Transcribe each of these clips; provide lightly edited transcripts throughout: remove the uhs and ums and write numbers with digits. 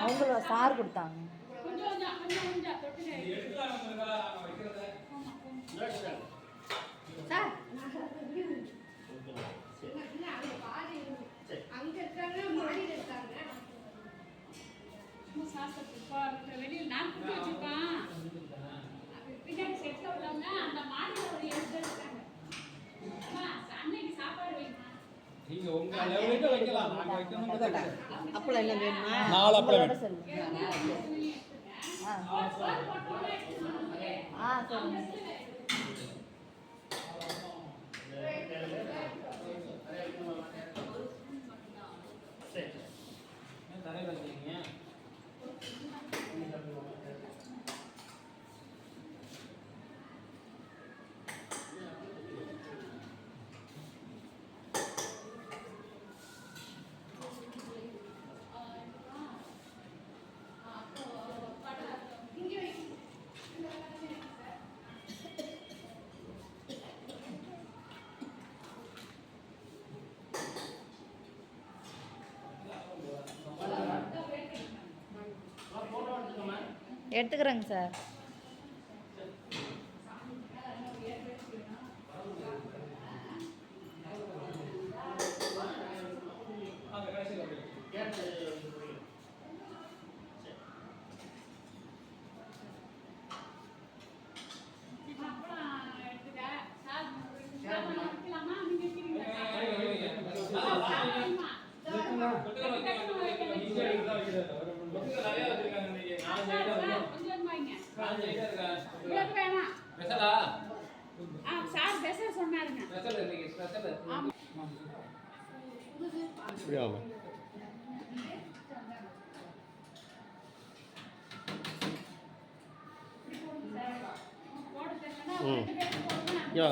அவங்கள சார் கொடுத்தாங்க. வெளியில் நான் குட்டி வச்சிருக்கேன். பின்னாடி செட்ல உள்ளவங்க அந்த மாடியில் ஒரு 7 பேர் இருக்காங்க. அன்னைக்கு சாப்பாடு வைக்கணும். நீங்க உங்க லெவலுக்கு வைக்கலாம். நாங்க வைக்கணும். அப்பளம் என்ன வேணுமா? 4 அப்பளம். சொல்லுங்க. சரி. தரையில வச்சிருக்கீங்க. எடுத்துக்கிறேங்க சார்.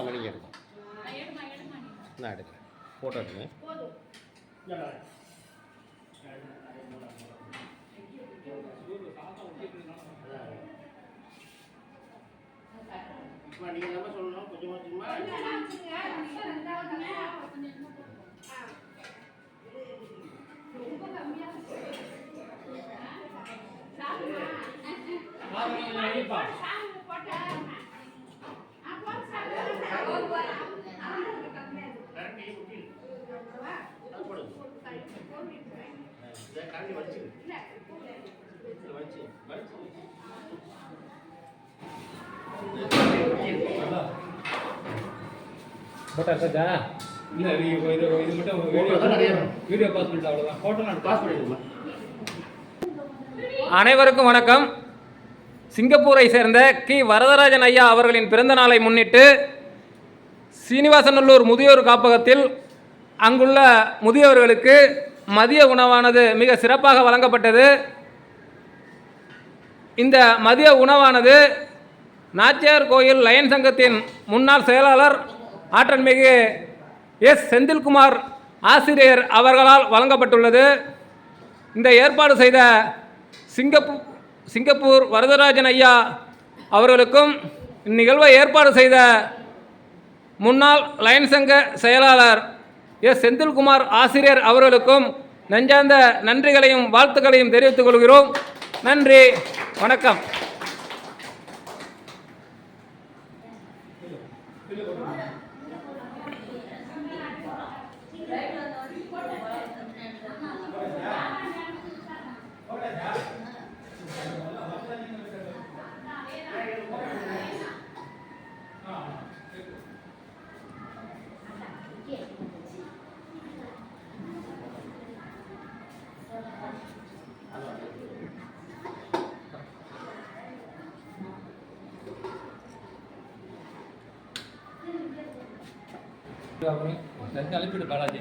மணிக்கு எடுக்கும். நான் எடுக்கிறேன். ஃபோட்டோ எடுங்க. நீங்கள் என்ன சொல்லணும்? கொஞ்சமாக சும்மா போட்டா சார்ஜா இல்லை இது மட்டும் வீடியோ பாஸ் பண்ணிட்டு அவ்வளோதான். ஃபோட்டோ நான் பாஸ் பண்ணிடுமா? அனைவருக்கும் வணக்கம். சிங்கப்பூரை சேர்ந்த கி வரதராஜன் ஐயா அவர்களின் பிறந்த நாளை முன்னிட்டு சீனிவாசநல்லூர் முதியோர் காப்பகத்தில் அங்குள்ள முதியோர்களுக்கு மதிய உணவானது மிக சிறப்பாக வழங்கப்பட்டது. இந்த மதிய உணவானது நாச்சியார் கோயில் லயன் சங்கத்தின் முன்னாள் செயலாளர் ஆற்றல்மிகு எஸ் செந்தில்குமார் ஆசிரியர் அவர்களால் வழங்கப்பட்டுள்ளது. இந்த ஏற்பாடு செய்த சிங்கப்பூர் வரதராஜன் ஐயா அவர்களுக்கும் இந்நிகழ்வை ஏற்பாடு செய்த முன்னாள் லயன் சங்க செயலாளர் எஸ் செந்தில்குமார் ஆசிரியர் அவர்களுக்கும் நெஞ்சார்ந்த நன்றிகளையும் வாழ்த்துக்களையும் தெரிவித்துக் கொள்கிறோம். நன்றி, வணக்கம். அனுப்பிட்டு பாலாஜி